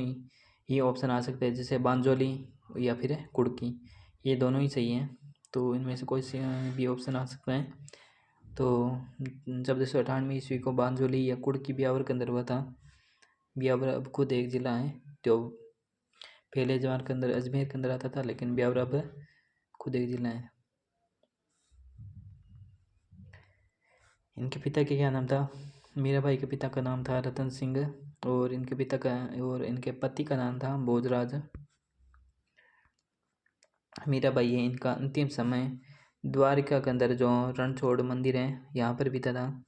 ही ऑप्शन आ सकते हैं, जैसे बांजोली या फिर कुड़की, ये दोनों ही सही हैं। तो इनमें से कोई भी ऑप्शन आ सकता है। तो 1498 ईस्वी को बांजोली या कुड़की ब्यावर के अंदर हुआ था। ब्यावर अब खुद एक ज़िला है जो पहले जमाने के अंदर अजमेर के अंदर आता था, लेकिन ब्यावर अब खुद एक ज़िला है। इनके पिता के क्या नाम था? मीराबाई के पिता का नाम था रतन सिंह। और इनके पति का नाम था भोजराज। मीराबाई है, इनका अंतिम समय द्वारिका के अंदर जो रणछोड़ मंदिर है यहाँ पर बीता था।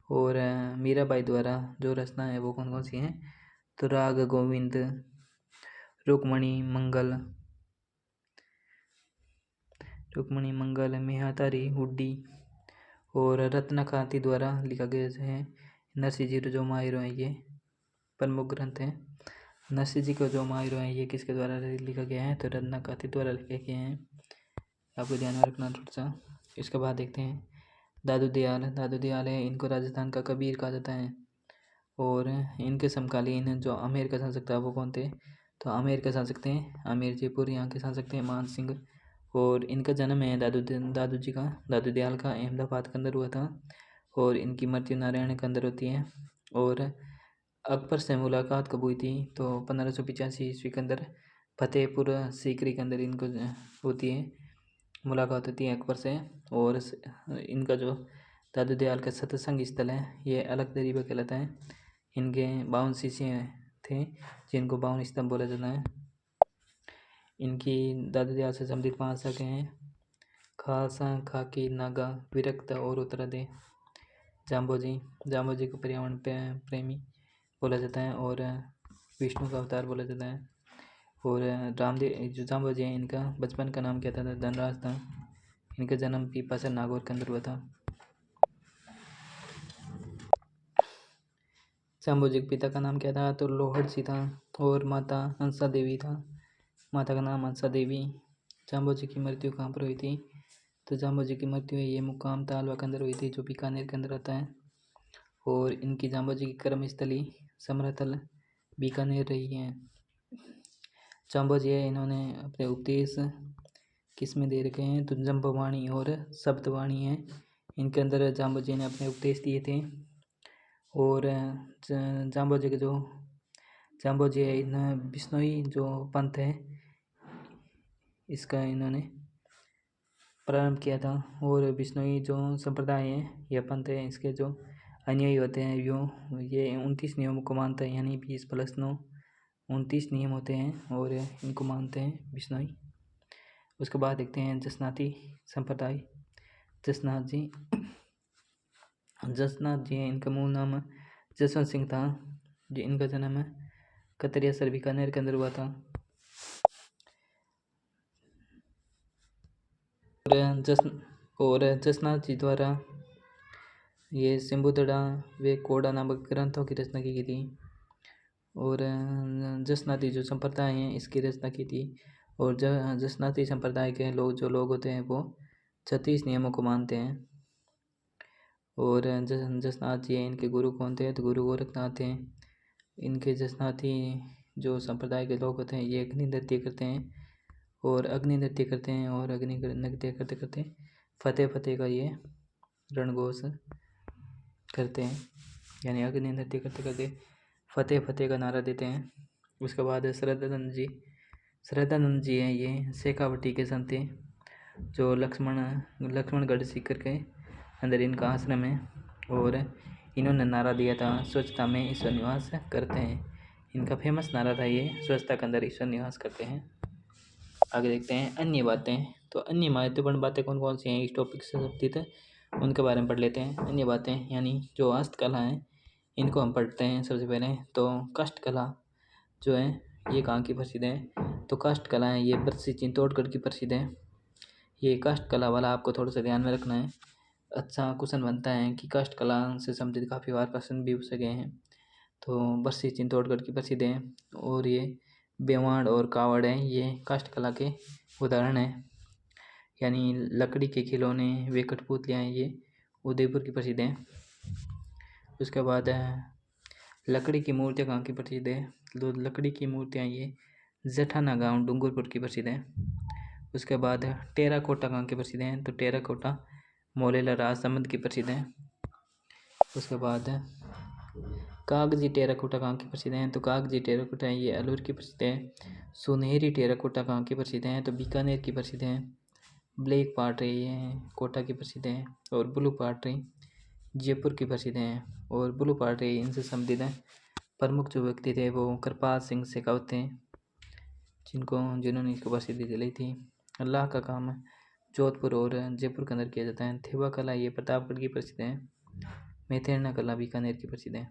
और मीराबाई द्वारा जो रचना है वो कौन कौन सी हैं? तो राग गोविंद, रुक्मणी मंगल, मेहातारी, हुड्डी और रत्नकांति द्वारा लिखा गया है। नरसिंह जी जो माहिर हैं ये प्रमुख ग्रंथ हैं। नरसिंह जी को जो माहिर हैं ये किसके द्वारा लिखा गया है? तो रत्नकांति द्वारा लिखे गए हैं। आपको ध्यान में रखना थोड़ा सा। इसके बाद देखते हैं दादू दयाल है, इनको राजस्थान का कबीर कहा जाता है। और इनके समकालीन जो आमेर का शासक था वो कौन थे? तो आमेर का शासक थे आमेर जयपुर, यहाँ के शासक थे मान सिंह। और इनका जन्म है दादू दयाल का अहमदाबाद के अंदर हुआ था। और इनकी मृत्यु नारायण के अंदर होती है। और अकबर से मुलाकात कब हुई थी? तो 1585 ईस्वी के अंदर फतेहपुर सीकरी के अंदर इनको होती है, मुलाकात होती है अकबर से। और इनका जो दादू दयाल का सत्संग स्थल है ये अलग दरीबा कहलाता है। इनके 52 शिष्य थे जिनको 52 स्तंभ बोला जाता है। इनकी दादू दयाल से संबंधित 5 शाखाएं हैं: खालसा, खाकी, नागा, विरक्त और उत्तरादे। जाम्बोजी को पर्यावरण प्रेमी बोला जाता है और विष्णु का अवतार बोला जाता है। और रामदेव जो जाम्बोजी हैं इनका बचपन का नाम क्या था? धनराज था। इनका जन्म पीपासर नागौर के अंदर हुआ था। जाम्बोजी के पिता का नाम क्या था? तो लोहड़ जी था। और माता हंसा देवी था, माता का नाम हंसा देवी। जाम्बोजी की मृत्यु कहाँ पर हुई थी? तो जाम्बोजी की मृत्यु ये मुकाम तालवा के अंदर हुई थी जो बीकानेर के अंदर आता है। और इनकी जाम्बोजी की कर्मस्थली समरातल बीकानेर रही है। जाम्बोजी है, इन्होंने अपने उपदेश किस में दे रखे हैं? तो जंबवाणी और सप्तवाणी है, इनके अंदर जाम्बोजी ने अपने उपदेश दिए थे। और जाम्बोजी है इन बिश्नोई जो पंथ है इसका इन्होंने प्रारंभ किया था। और बिश्नोई जो संप्रदाय है या पंथ है इसके जो अनुयायी होते हैं ये 29 नियमों को मानते हैं, यानी 20+9 29 नियम होते हैं और इनको मानते हैं बिश्नोई। उसके बाद देखते हैं जसनाती संप्रदाय। जसनाथ जी हैं, इनका मूल नाम जसवंत सिंह था। जी इनका जन्म कतरिया सर बीकानेर के अंदर हुआ था। और जसनाथ जी द्वारा ये सिंबुदड़ा व कोड़ा नामक ग्रंथों की रचना की गई थी। और जसनाती जो संप्रदाय हैं इसकी रचना की थी। और जसनाती संप्रदाय के जो लोग होते हैं वो 36 नियमों को मानते हैं। और जसनाथ जी हैं, इनके गुरु कौन थे? तो गुरु गोरखनाथ हैं। इनके जसनाती जो संप्रदाय के लोग होते हैं ये अग्नि नृत्य करते हैं और अग्नि नृत्य करते करते फतेह फतेह का ये रणघोष करते हैं, यानी अग्नि नृत्य करते करते फतेह फतेह का नारा देते हैं। उसके बाद श्रद्धानंद जी हैं, ये शेखावटी के संत थे जो लक्ष्मणगढ़ सीकर के अंदर इनका आश्रम है। और इन्होंने नारा दिया था स्वच्छता में ईश्वर निवास करते हैं। इनका फेमस नारा था ये, स्वच्छता के अंदर ईश्वर निवास करते हैं। आगे देखते हैं अन्य बातें। तो अन्य महत्वपूर्ण बातें कौन कौन सी हैं इस टॉपिक से संबंधित उनके बारे में पढ़ लेते हैं। अन्य बातें यानी जो हस्तकला हैं इनको हम पढ़ते हैं। सबसे पहले तो काष्ठकला जो है ये कहाँ की प्रसिद्ध है? तो काष्ठकला है ये बरसी चित्तौड़गढ़ की प्रसिद्ध है। ये काष्ठकला वाला आपको थोड़ा सा ध्यान में रखना है। अच्छा क्वेश्चन बनता है कि काष्ठकला से संबंधित काफ़ी बार प्रश्न भी पूछे गए हैं। तो बरसी चित्तौड़गढ़ की प्रसिद्ध है। और ये बेवाड़ और कावड़ है ये काष्ठकला के उदाहरण हैं। यानी लकड़ी के खिलौने वे कठपुतलियाँ ये उदयपुर की प्रसिद्ध हैं। उसके बाद लकड़ी की मूर्तियाँ कहाँ की प्रसिद्ध है? तो लकड़ी की मूर्तियाँ ये जठाना गांव डूंगरपुर की प्रसिद्ध है। उसके बाद टेराकोटा कहाँ की प्रसिद्ध है? तो टेराकोटा मोलेला राजसमंद की प्रसिद्ध है। उसके बाद कागजी टेराकोटा कहाँ की प्रसिद्ध है? तो कागजी टेराकोटा ये अलवर की प्रसिद्ध है। सुनहरी टेराकोटा कहाँ की प्रसिद्ध है? तो बीकानेर की प्रसिद्ध है। ब्लैक पाटरी ये कोटा की प्रसिद्ध है। और ब्लू पाटरी जयपुर की प्रसिद्ध है। और ब्लू पाटरी इनसे संबंधित है प्रमुख जो व्यक्ति थे वो कृपाल सिंह शेखावत थे, जिन्होंने इसको प्रसिद्धि दिलाई थी। अल्लाह का काम जोधपुर और जयपुर के अंदर किया जाता है। थेवा कला ये प्रतापगढ़ की प्रसिद्ध है। मैथेरना कला बीकानेर की प्रसिद्ध है।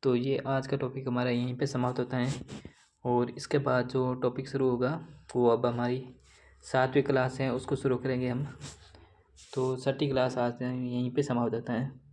तो ये आज का टॉपिक हमारा यहीं पे समाप्त होता है। और इसके बाद जो टॉपिक शुरू होगा वो अब हमारी 7वीं क्लास है उसको शुरू करेंगे हम। तो 6ठी क्लास आज यहीं पे समाप्त होता है।